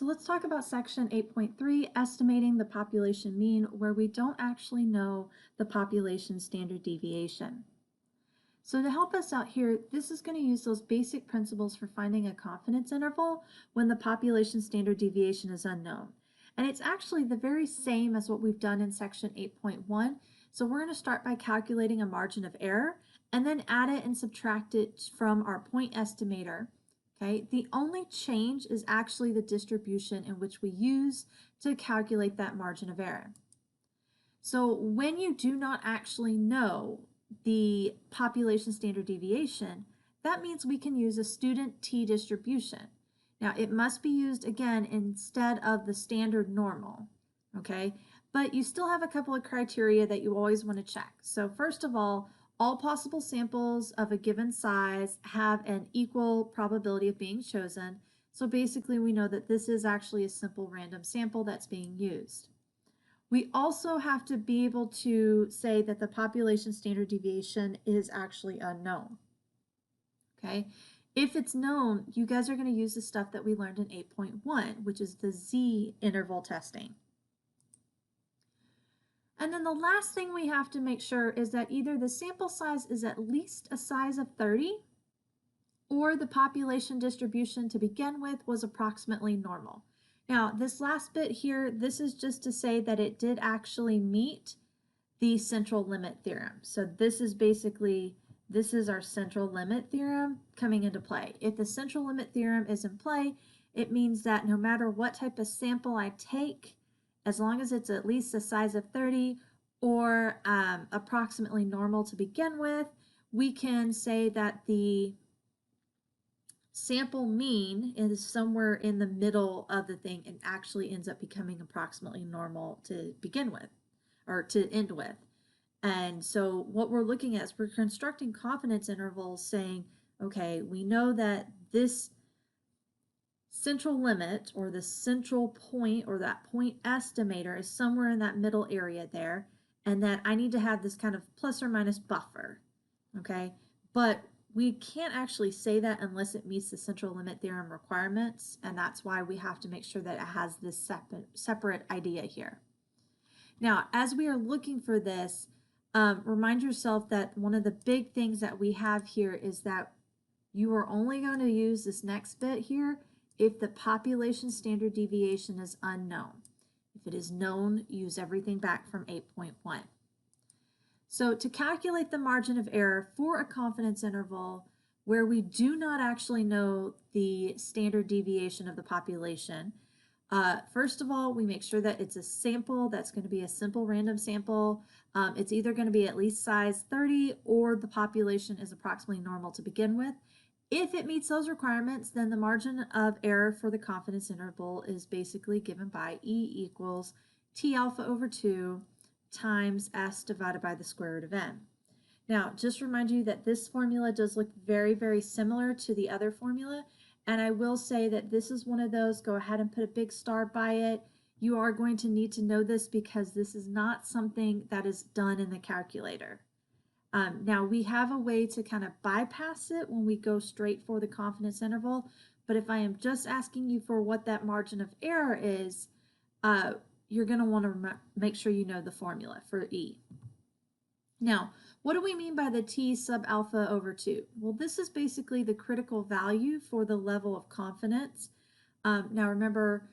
So let's talk about section 8.3, estimating the population mean, where we don't actually know the population standard deviation. So to help us out here, this is going to use those basic principles for finding a confidence interval when the population standard deviation is unknown. And it's actually the very same as what we've done in section 8.1. So we're going to start by calculating a margin of error and then add it and subtract it from our point estimator. Okay, the only change is actually the distribution in which we use to calculate that margin of error. So when you do not actually know the population standard deviation, that means we can use a student t-distribution. Now it must be used again instead of the standard normal, okay? But you still have a couple of criteria that you always want to check. So first of all possible samples of a given size have an equal probability of being chosen. So basically we know that this is actually a simple random sample that's being used. We also have to be able to say that the population standard deviation is actually unknown. Okay, if it's known, you guys are going to use the stuff that we learned in 8.1, which is the z-interval testing. And then the last thing we have to make sure is that either the sample size is at least a size of 30 or the population distribution to begin with was approximately normal. Now, this last bit here, this is just to say that it did actually meet the central limit theorem. So this is basically, this is our central limit theorem coming into play. If the central limit theorem is in play, it means that no matter what type of sample I take, as long as it's at least a size of 30 or approximately normal to begin with, we can say that the sample mean is somewhere in the middle of the thing and actually ends up becoming approximately normal to begin with or to end with. And so what we're looking at is we're constructing confidence intervals saying, okay, we know that this central limit or the central point or that point estimator is somewhere in that middle area there, and that I need to have this kind of plus or minus buffer, okay? But we can't actually say that unless it meets the central limit theorem requirements, and that's why we have to make sure that it has this separate idea here. Now, as we are looking for this, remind yourself that one of the big things that we have here is that you are only going to use this next bit here if the population standard deviation is unknown. If it is known, use everything back from 8.1. So to calculate the margin of error for a confidence interval where we do not actually know the standard deviation of the population, first of all, we make sure that it's a sample that's going to be a simple random sample. It's either going to be at least size 30 or the population is approximately normal to begin with. If it meets those requirements, then the margin of error for the confidence interval is basically given by E equals T alpha over 2 times S divided by the square root of N. Now, just remind you that this formula does look very, very similar to the other formula. And I will say that this is one of those, go ahead and put a big star by it. You are going to need to know this because this is not something that is done in the calculator. Now we have a way to kind of bypass it when we go straight for the confidence interval, but if I am just asking you for what that margin of error is, you're going to want to make sure you know the formula for E. Now, what do we mean by the T sub alpha over 2? Well, this is basically the critical value for the level of confidence. Now remember,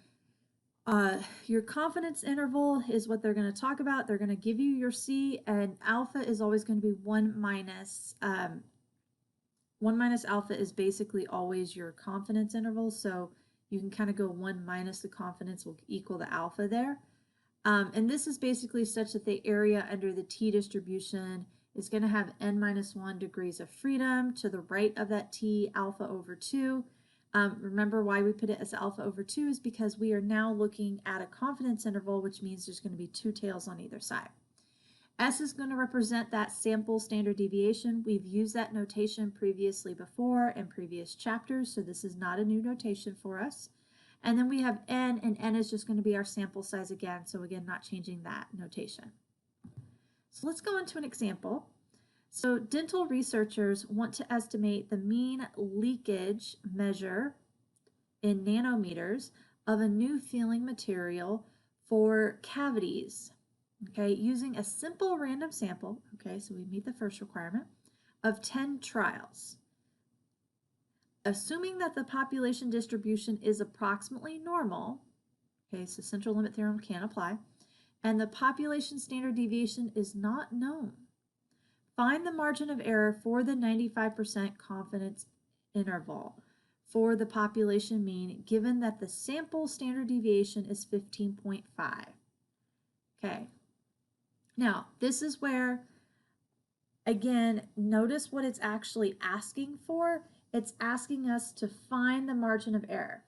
your confidence interval is what they're going to talk about. They're going to give you your C, and alpha is always going to be 1 minus alpha is basically always your confidence interval. So you can kind of go 1 minus the confidence will equal the alpha there. And this is basically such that the area under the T distribution is going to have n minus 1 degrees of freedom to the right of that T alpha over 2. Remember why we put it as alpha over 2 is because we are now looking at a confidence interval, which means there's going to be 2 tails on either side. S is going to represent that sample standard deviation. We've used that notation previously before in previous chapters, so this is not a new notation for us. And then we have N, and N is just going to be our sample size again, so again, not changing that notation. So let's go into an example. So dental researchers want to estimate the mean leakage measure in nanometers of a new filling material for cavities, okay, using a simple random sample, okay, so we meet the first requirement, of 10 trials. Assuming that the population distribution is approximately normal, okay, so central limit theorem can apply, and the population standard deviation is not known, find the margin of error for the 95% confidence interval for the population mean, given that the sample standard deviation is 15.5. Okay. Now, this is where, again, notice what it's actually asking for. It's asking us to find the margin of error.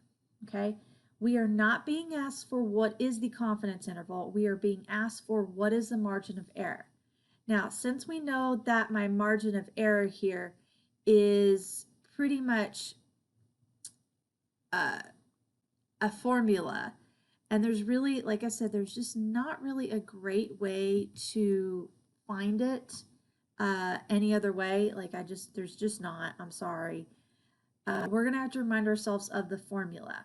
Okay. We are not being asked for what is the confidence interval. We are being asked for what is the margin of error. Now, since we know that my margin of error here is pretty much a formula, and there's really, like I said, there's just not really a great way to find it any other way. Like there's just not, I'm sorry. We're gonna have to remind ourselves of the formula.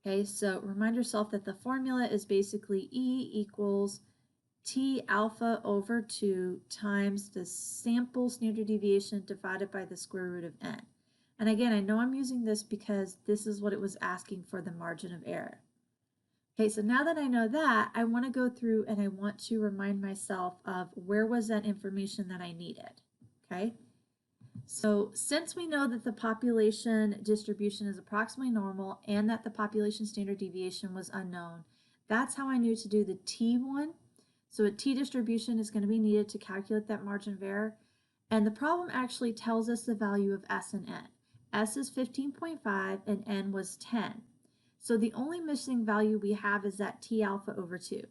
Okay, so remind yourself that the formula is basically E equals T alpha over 2 times the sample standard deviation divided by the square root of n. And again, I know I'm using this because this is what it was asking for the margin of error. Okay, so now that I know that, I want to go through and I want to remind myself of where was that information that I needed. Okay, so since we know that the population distribution is approximately normal and that the population standard deviation was unknown, that's how I knew to do the T1. So a T distribution is going to be needed to calculate that margin of error. And the problem actually tells us the value of S and N. S is 15.5 and N was 10. So the only missing value we have is that T alpha over 2.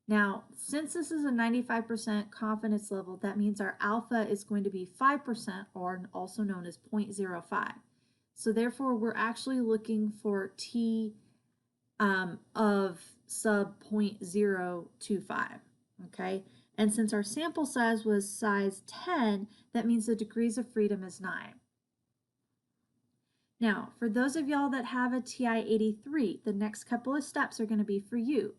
Now, since this is a 95% confidence level, that means our alpha is going to be 5%, or also known as 0.05. So therefore, we're actually looking for T of sub 0.025, okay? And since our sample size was size 10, that means the degrees of freedom is 9. Now, for those of y'all that have a TI-83, the next couple of steps are going to be for you,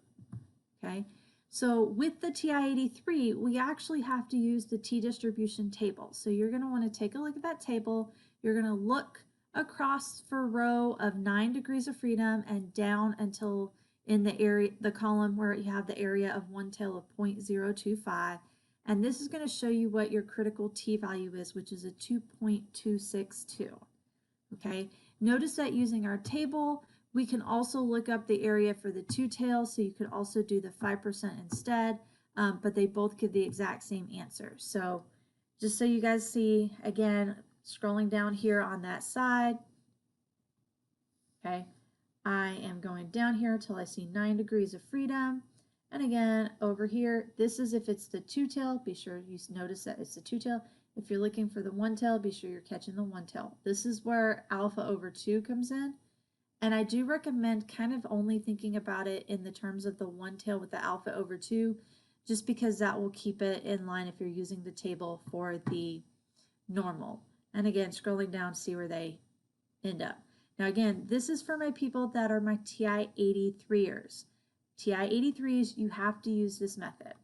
okay? So with the TI-83, we actually have to use the T-distribution table. So you're going to want to take a look at that table. You're going to look across for a row of 9 degrees of freedom and down until in the area, the column where you have the area of one tail of 0.025. And this is going to show you what your critical T value is, which is a 2.262. Okay, notice that using our table, we can also look up the area for the two tails, so you could also do the 5% instead, but they both give the exact same answer. So just so you guys see, again, scrolling down here on that side, okay, I am going down here until I see 9 degrees of freedom. And again, over here, this is if it's the two tail, be sure you notice that it's the two tail. If you're looking for the one tail, be sure you're catching the one tail. This is where alpha over 2 comes in. And I do recommend kind of only thinking about it in the terms of the one tail with the alpha over 2, just because that will keep it in line if you're using the table for the normal. And again, scrolling down, see where they end up. Now again, this is for my people that are my TI-83ers. TI-83s, you have to use this method.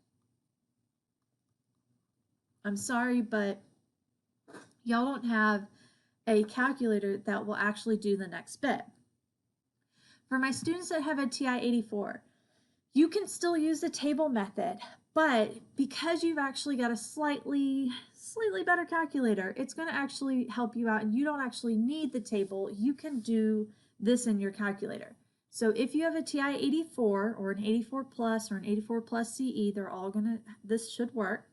I'm sorry, but y'all don't have a calculator that will actually do the next bit. For my students that have a TI-84, you can still use the table method, but because you've actually got a slightly better calculator, it's going to actually help you out, and you don't actually need the table. You can do this in your calculator. So if you have a TI-84 or an 84 plus or an 84 plus CE, they're all this should work.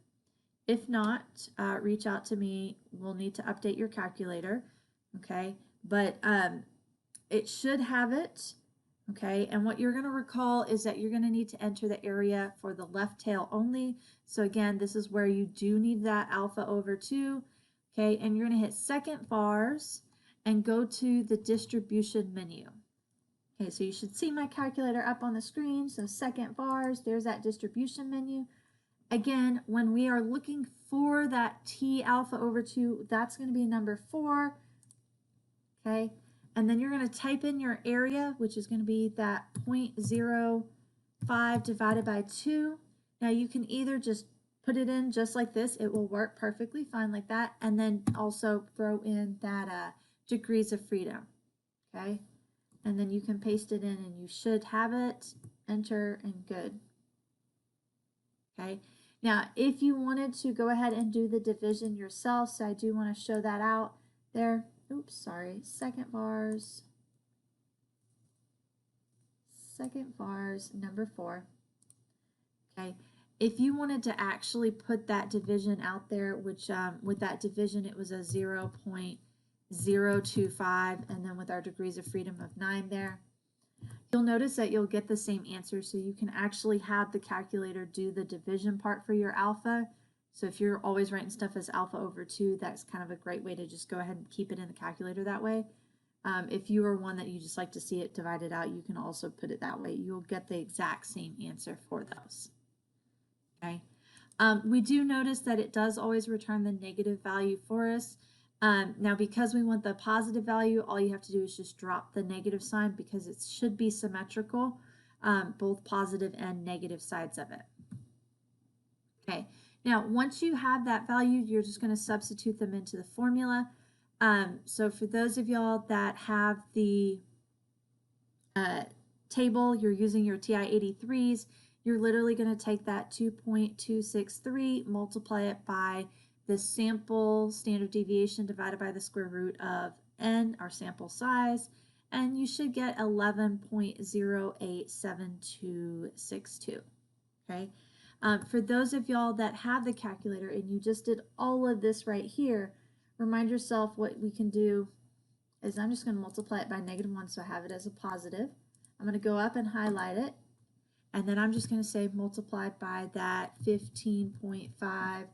If not, reach out to me. We'll need to update your calculator, okay? But it should have it, okay? And what you're going to recall is that you're going to need to enter the area for the left tail only. So again, this is where you do need that alpha over 2, okay? And you're going to hit second bars and go to the distribution menu. Okay, so you should see my calculator up on the screen. So second bars, there's that distribution menu. Again, when we are looking for that T alpha over 2, that's going to be number 4, okay? and then you're going to type in your area, which is going to be that 0.05 divided by 2. Now you can either just put it in just like this. It will work perfectly fine like that. And then also throw in that degrees of freedom. Okay. And then you can paste it in and you should have it. Enter and good. Okay. Now, if you wanted to go ahead and do the division yourself, so I do want to show that out there. Oops, sorry. Second vars, number 4. Okay. If you wanted to actually put that division out there, which with that division, it was a 0.025, and then with our degrees of freedom of 9 there, you'll notice that you'll get the same answer. So you can actually have the calculator do the division part for your alpha. So if you're always writing stuff as alpha over 2, that's kind of a great way to just go ahead and keep it in the calculator that way. If you are one that you just like to see it divided out, you can also put it that way. You'll get the exact same answer for those. Okay. We do notice that it does always return the negative value for us. Now, because we want the positive value, all you have to do is just drop the negative sign because it should be symmetrical, both positive and negative sides of it. Okay. Now, once you have that value, you're just going to substitute them into the formula. So for those of y'all that have the table, you're using your TI-83s, you're literally going to take that 2.263, multiply it by the sample standard deviation divided by the square root of n, our sample size, and you should get 11.087262. Okay. For those of y'all that have the calculator and you just did all of this right here, remind yourself what we can do is I'm just going to multiply it by -1 so I have it as a positive. I'm going to go up and highlight it, and then I'm just going to say multiplied by that 15.5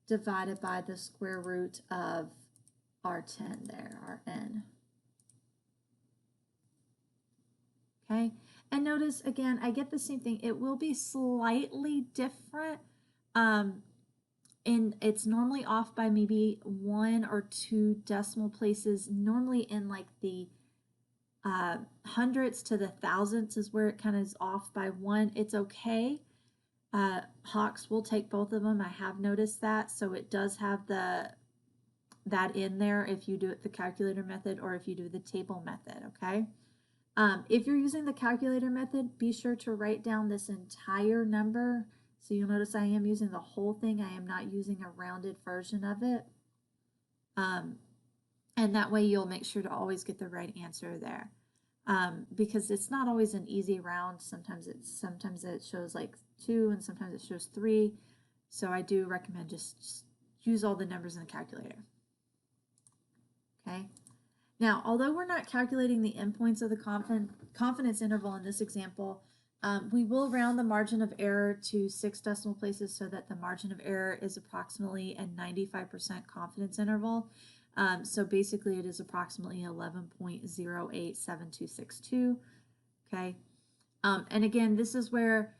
divided by the square root of our 10 there, our n. Okay, and notice again, I get the same thing. It will be slightly different. And it's normally off by maybe 1 or 2 decimal places. Normally in like the hundredths to the thousandths is where it kind of is off by 1. It's okay. Hawks will take both of them. I have noticed that. So it does have that in there if you do it the calculator method or if you do the table method, okay? If you're using the calculator method, be sure to write down this entire number. So you'll notice I am using the whole thing. I am not using a rounded version of it. And that way you'll make sure to always get the right answer there. Because it's not always an easy round. Sometimes it shows like 2 and sometimes it shows 3. So I do recommend just use all the numbers in the calculator. Okay. Now, although we're not calculating the endpoints of the confidence interval in this example, we will round the margin of error to 6 decimal places so that the margin of error is approximately a 95% confidence interval. So basically it is approximately 11.087262. Okay. And again, this is where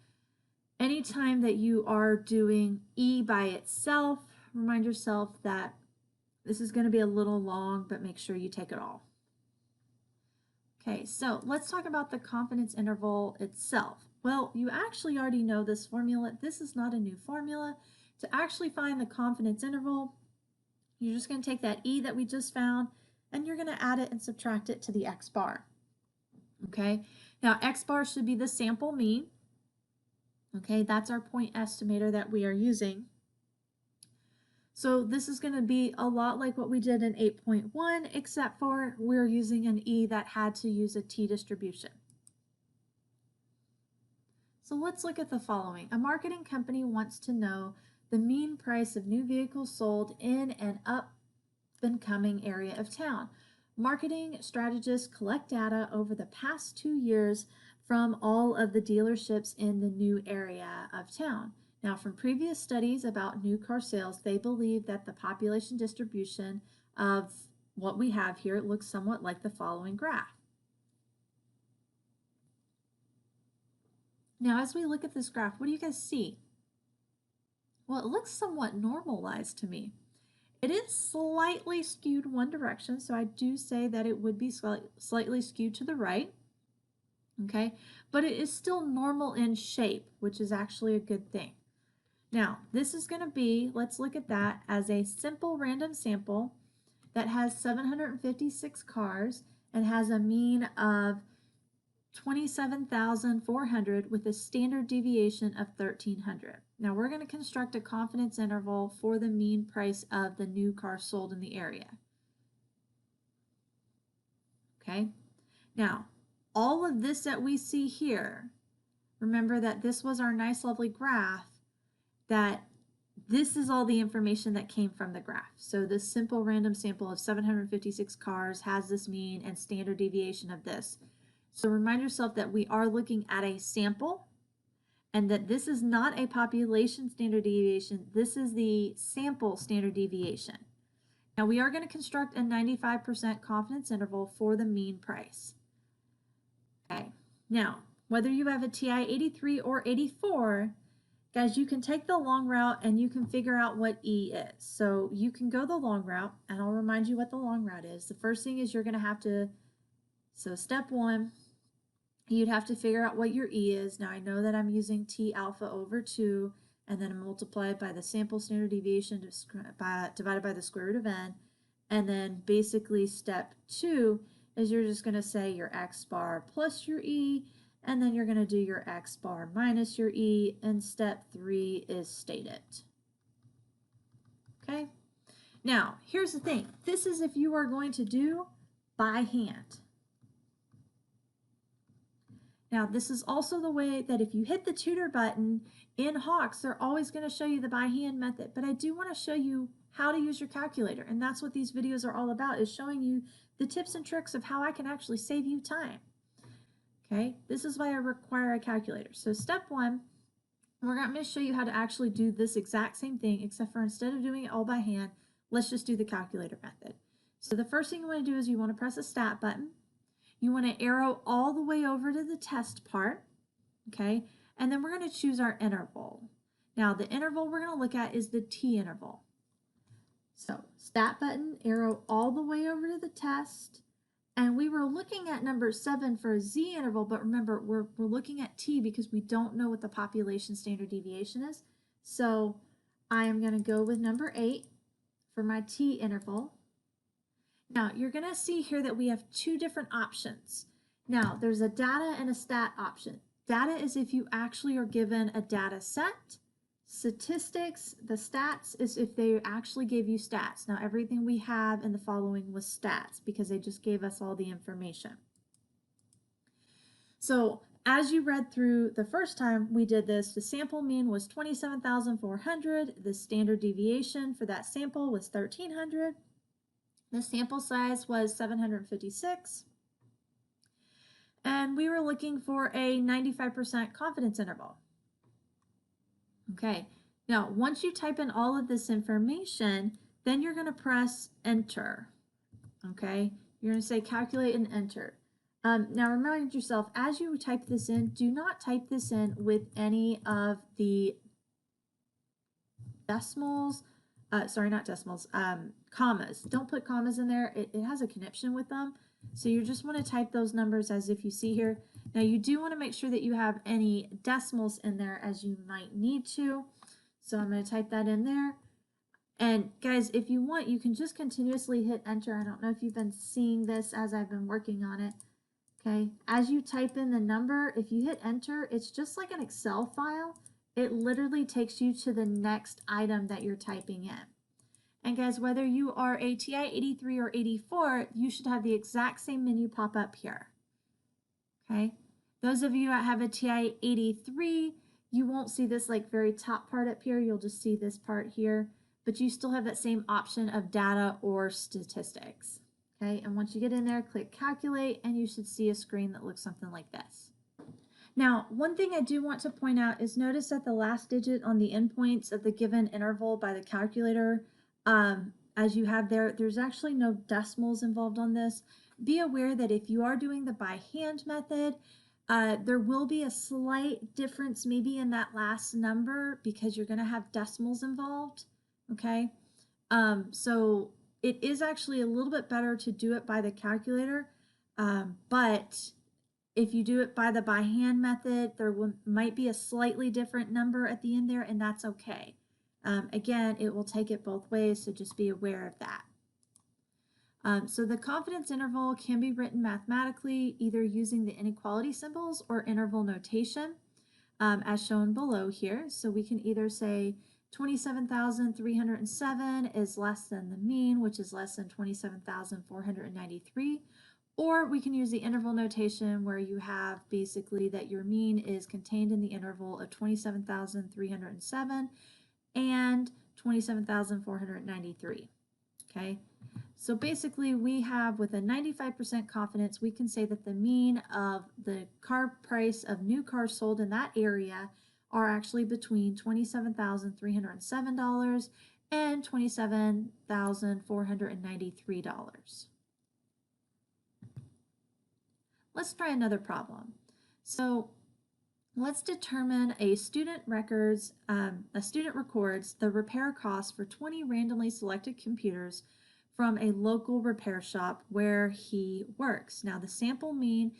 anytime that you are doing E by itself, remind yourself that this is going to be a little long, but make sure you take it all. Okay, so let's talk about the confidence interval itself. Well, you actually already know this formula. This is not a new formula. To actually find the confidence interval, you're just going to take that E that we just found, and you're going to add it and subtract it to the X bar. Okay, now X bar should be the sample mean. Okay, that's our point estimator that we are using. So this is going to be a lot like what we did in 8.1, except for we're using an E that had to use a T distribution. So let's look at the following. A marketing company wants to know the mean price of new vehicles sold in an up and coming area of town. Marketing strategists collect data over the past 2 years from all of the dealerships in the new area of town. Now, from previous studies about new car sales, they believe that the population distribution of what we have here looks somewhat like the following graph. Now, as we look at this graph, what do you guys see? Well, it looks somewhat normalized to me. It is slightly skewed one direction, so I do say that it would be slightly skewed to the right, okay? But it is still normal in shape, which is actually a good thing. Now, this is going to be, let's look at that as a simple random sample that has 756 cars and has a mean of 27,400 with a standard deviation of 1,300. Now we're going to construct a confidence interval for the mean price of the new car sold in the area. Okay, now all of this that we see here, remember that this was our nice lovely graph, that this is all the information that came from the graph. So this simple random sample of 756 cars has this mean and standard deviation of this. So remind yourself that we are looking at a sample and that this is not a population standard deviation. This is the sample standard deviation. Now we are going to construct a 95% confidence interval for the mean price. Okay, now whether you have a TI 83 or 84, guys, you can take the long route and you can figure out what E is. So you can go the long route, and I'll remind you what the long route is. The first thing is you're going to have to, so step one, you'd have to figure out what your E is. Now I know that I'm using T alpha over 2 and then multiply it by the sample standard deviation divided by the square root of n. And then basically step 2 is you're just going to say your x bar plus your E, and then you're going to do your x bar minus your E, and step 3 is state it. Okay? Now, here's the thing. This is if you are going to do by hand. Now, this is also the way that if you hit the tutor button in Hawks, they're always going to show you the by hand method. But I do want to show you how to use your calculator. And that's what these videos are all about, is showing you the tips and tricks of how I can actually save you time. Okay, this is why I require a calculator. So step one, we're going to show you how to actually do this exact same thing, except for instead of doing it all by hand, let's just do the calculator method. So the first thing you want to do is you want to press a stat button. You want to arrow all the way over to the test part, okay? And then we're going to choose our interval. Now the interval we're going to look at is the T interval. So stat button, arrow all the way over to the test. And we were looking at number 7 for a Z interval, but remember, we're looking at T because we don't know what the population standard deviation is. So I am going to go with number 8 for my T interval. Now, you're going to see here that we have two different options. Now, there's a data and a stat option. Data is if you actually are given a data set. Statistics, the stats, is if they actually gave you stats. Now, everything we have in the following was stats because they just gave us all the information. So as you read through the first time we did this, the sample mean was 27,400. The standard deviation for that sample was 1,300. The sample size was 756. And we were looking for a 95% confidence interval. Okay, now once you type in all of this information, then you're going to press enter. Okay, you're going to say calculate and enter. Now remind yourself, as you type this in, do not type this in with any of the decimals, sorry, not decimals, commas. Don't put commas in there. It has a connection with them. So you just want to type those numbers as if you see here. Now you do want to make sure that you have any decimals in there, as you might need to. So I'm going to type that in there. And guys, if you want, you can just continuously hit enter. I don't know if you've been seeing this as I've been working on it. Okay, as you type in the number, if you hit enter, it's just like an Excel file. It literally takes you to the next item that you're typing in. And guys, whether you are a TI 83 or 84, you should have the exact same menu pop up here. Okay, those of you that have a TI 83, you won't see this like very top part up here. You'll just see this part here, but you still have that same option of data or statistics. Okay, and once you get in there, click calculate, and you should see a screen that looks something like this. Now, one thing I do want to point out is notice that the last digit on the endpoints of the given interval by the calculator, as you have there, there's actually no decimals involved on this. Be aware that if you are doing the by hand method, there will be a slight difference maybe in that last number because you're going to have decimals involved, okay? So it is actually a little bit better to do it by the calculator, but if you do it by the by hand method, there might be a slightly different number at the end there, and that's okay. Again, it will take it both ways, so just be aware of that. So the confidence interval can be written mathematically, either using the inequality symbols or interval notation, as shown below here. So we can either say 27,307 is less than the mean, which is less than 27,493, or we can use the interval notation where you have basically that your mean is contained in the interval of 27,307 and 27,493. Okay, so basically we have, with a 95% confidence, we can say that the mean of the car price of new cars sold in that area are actually between $27,307 and $27,493. Let's try another problem. So let's determine a student records the repair cost for 20 randomly selected computers from a local repair shop where he works. Now the sample mean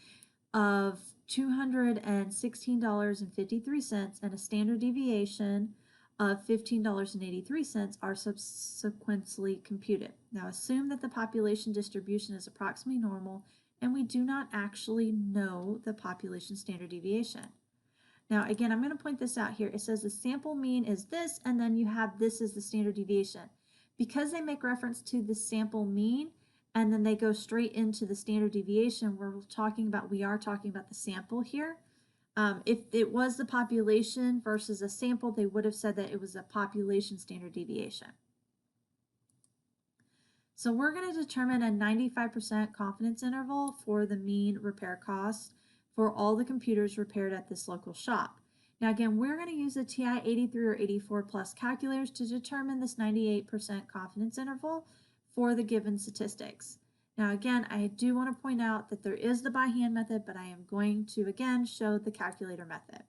of $216.53 and a standard deviation of $15.83 are subsequently computed. Now assume that the population distribution is approximately normal, and we do not actually know the population standard deviation. Now again, I'm going to point this out here. It says the sample mean is this, and then you have this as the standard deviation. Because they make reference to the sample mean and then they go straight into the standard deviation, we are talking about the sample here. If it was the population versus a sample, they would have said that it was a population standard deviation. So we're going to determine a 95% confidence interval for the mean repair costs for all the computers repaired at this local shop. Now again, we're going to use the TI-83 or 84 plus calculators to determine this 98% confidence interval for the given statistics. Now again, I do want to point out that there is the by hand method, but I am going to again show the calculator method.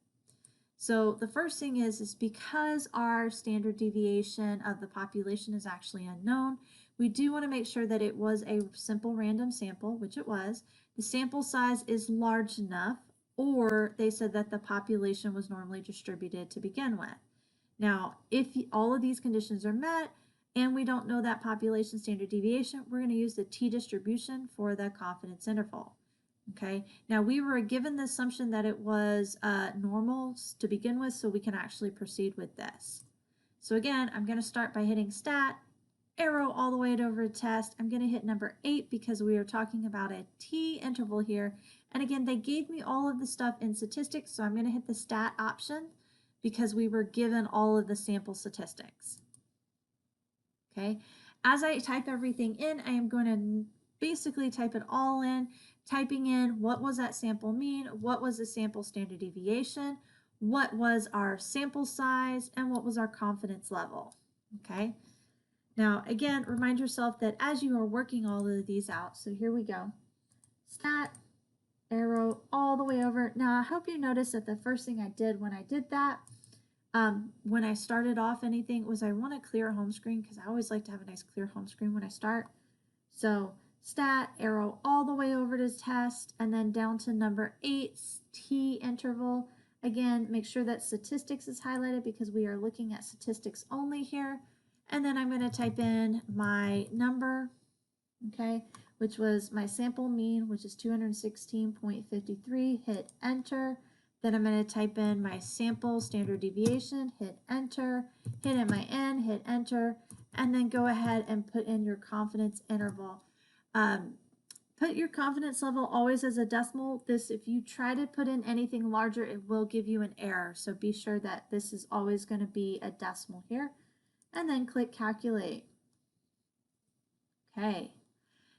So the first thing is because our standard deviation of the population is actually unknown, we do want to make sure that it was a simple random sample, which it was. The sample size is large enough, or they said that the population was normally distributed to begin with. Now, if all of these conditions are met and we don't know that population standard deviation, we're going to use the t-distribution for the confidence interval. Okay, now we were given the assumption that it was normal to begin with, so we can actually proceed with this. So again, I'm going to start by hitting stat, arrow all the way over to test. I'm going to hit number 8 because we are talking about a t-interval here. And again, they gave me all of the stuff in statistics, so I'm going to hit the stat option because we were given all of the sample statistics. Okay, as I type everything in, I am going to basically type it all in, typing in what was that sample mean, what was the sample standard deviation, what was our sample size, and what was our confidence level. Okay, now again, remind yourself that as you are working all of these out, so here we go, stat, arrow all the way over. Now I hope you noticed that the first thing I did when I did that, when I started off anything, was I want to clear home screen because I always like to have a nice clear home screen when I start. So stat, arrow all the way over to test, and then down to number 8, t interval. Again, make sure that statistics is highlighted because we are looking at statistics only here. And then I'm going to type in my number, okay, which was my sample mean, which is 216.53, hit enter. Then I'm going to type in my sample standard deviation, hit enter, hit in my n, hit enter, and then go ahead and put in your confidence interval. Put your confidence level always as a decimal. This, if you try to put in anything larger, it will give you an error. So be sure that this is always going to be a decimal here. And then click calculate. Okay.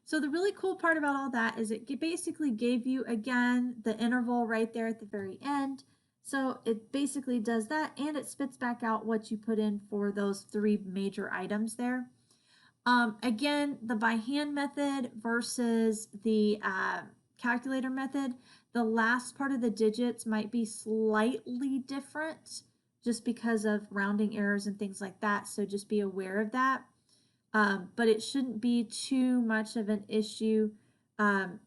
So the really cool part about all that is it basically gave you, again, the interval right there at the very end. So it basically does that, and it spits back out what you put in for those 3 major items there. Again, the by hand method versus the calculator method, the last part of the digits might be slightly different just because of rounding errors and things like that. So just be aware of that. but it shouldn't be too much of an issue.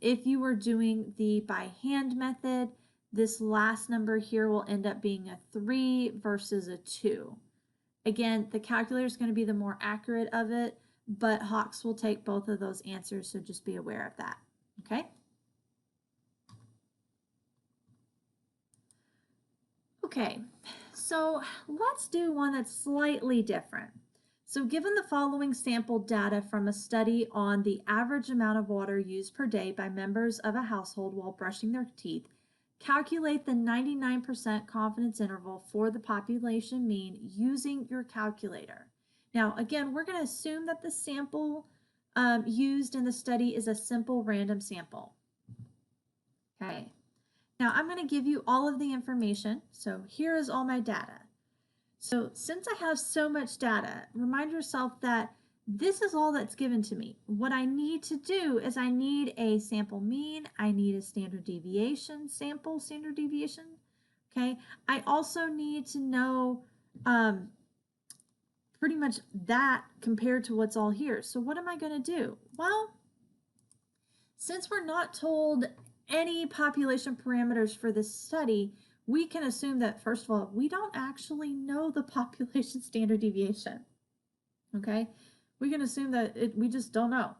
If you were doing the by hand method, this last number here will end up being a 3 versus a 2. Again, the calculator is going to be the more accurate of it, but Hawks will take both of those answers, so just be aware of that. Okay? Okay, so let's do one that's slightly different. So given the following sample data from a study on the average amount of water used per day by members of a household while brushing their teeth, calculate the 99% confidence interval for the population mean using your calculator. Now, again, we're going to assume that the sample used in the study is a simple random sample. Okay. Now I'm going to give you all of the information. So here is all my data. So since I have so much data, remind yourself that this is all that's given to me. What I need to do is I need a sample mean. I need a standard deviation, sample standard deviation. Okay. I also need to know pretty much that compared to what's all here. So what am I going to do? Well, since we're not told any population parameters for this study, we can assume that, first of all, we don't actually know the population standard deviation. Okay, we can assume that we just don't know.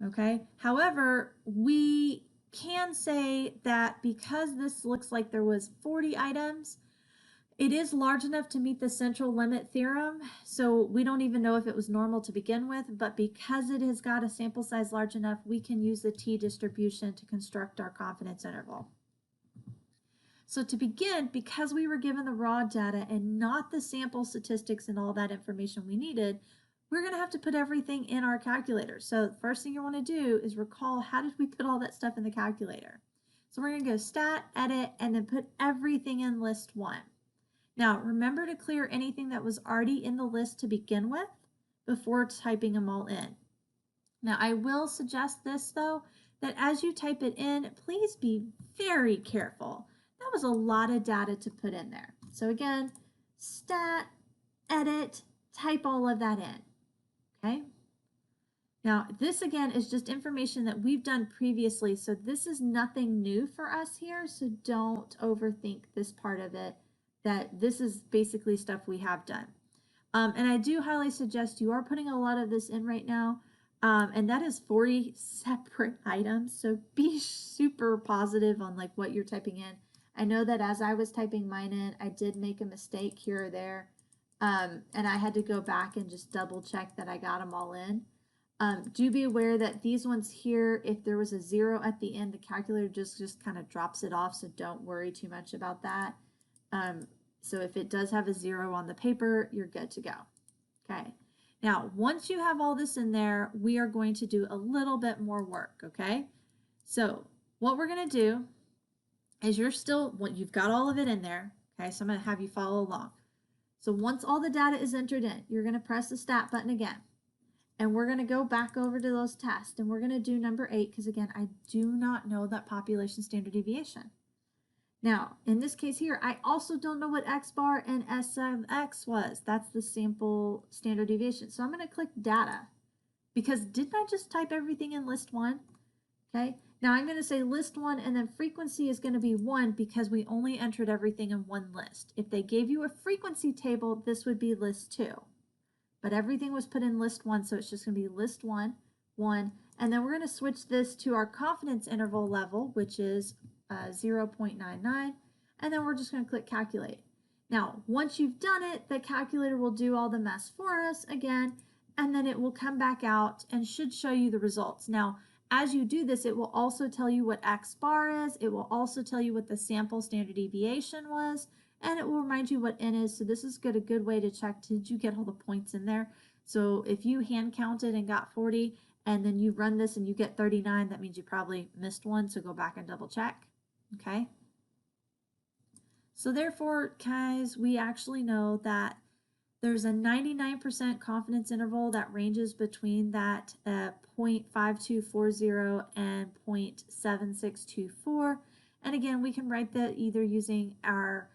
Okay, however, we can say that because this looks like there was 40 items, it is large enough to meet the central limit theorem, so we don't even know if it was normal to begin with, but because it has got a sample size large enough, we can use the t-distribution to construct our confidence interval. So to begin, because we were given the raw data and not the sample statistics and all that information we needed, we're going to have to put everything in our calculator. So the first thing you want to do is recall, how did we put all that stuff in the calculator? So we're going to go stat, edit, and then put everything in list 1. Now, remember to clear anything that was already in the list to begin with before typing them all in. Now, I will suggest this, though, that as you type it in, please be very careful. That was a lot of data to put in there. So again, stat, edit, type all of that in, okay? Now, this again is just information that we've done previously, so this is nothing new for us here, so don't overthink this part of it, that this is basically stuff we have done. And I do highly suggest you are putting a lot of this in right now, and that is 40 separate items, so be super positive on like what you're typing in. I know that as I was typing mine in, I did make a mistake here or there, and I had to go back and just double check that I got them all in. Do be aware that these ones here, if there was a 0 at the end, the calculator just kind of drops it off, so don't worry too much about that. So if it does have a 0 on the paper, you're good to go. Okay. Now, once you have all this in there, we are going to do a little bit more work. Okay. So what we're going to do is you've got all of it in there. Okay. So I'm going to have you follow along. So once all the data is entered in, you're going to press the stat button again. And we're going to go back over to those tests. And we're going to do number 8 because, again, I do not know that population standard deviation. Now, in this case here, I also don't know what X bar and S of X was. That's the sample standard deviation. So I'm going to click data because didn't I just type everything in list 1? Okay. Now I'm going to say list 1 and then frequency is going to be 1 because we only entered everything in one list. If they gave you a frequency table, this would be list 2. But everything was put in list 1, so it's just going to be list 1, 1. And then we're going to switch this to our confidence interval level, which is 0.99, and then we're just going to click calculate. Now, once you've done it, the calculator will do all the mess for us again, and then it will come back out and should show you the results. Now, as you do this, it will also tell you what X bar is. It will also tell you what the sample standard deviation was, and it will remind you what N is. So this is a good way to check, did you get all the points in there? So if you hand counted and got 40, and then you run this and you get 39, that means you probably missed one, so go back and double check. Okay. So therefore, guys, we actually know that there's a 99% confidence interval that ranges between that 0.5240 and 0.7624. And again, we can write that either using our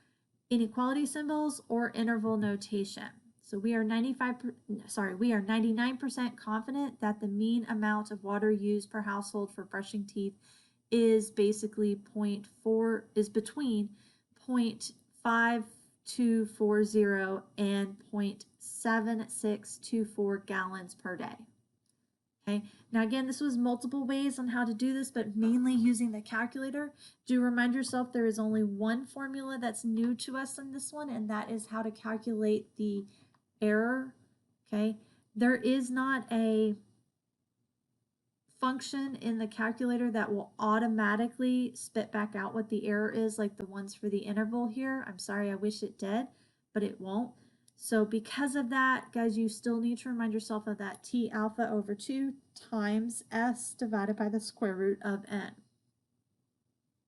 inequality symbols or interval notation. So we are 99% confident that the mean amount of water used per household for brushing teeth is basically between 0.5240 and 0.7624 gallons per day. Okay, now again, this was multiple ways on how to do this, but mainly using the calculator. Do remind yourself there is only one formula that's new to us in this one, and that is how to calculate the error. Okay, there is not a function in the calculator that will automatically spit back out what the error is, like the ones for the interval here. I'm sorry, I wish it did, but it won't. So because of that, guys, you still need to remind yourself of that T alpha over 2 times S divided by the square root of N.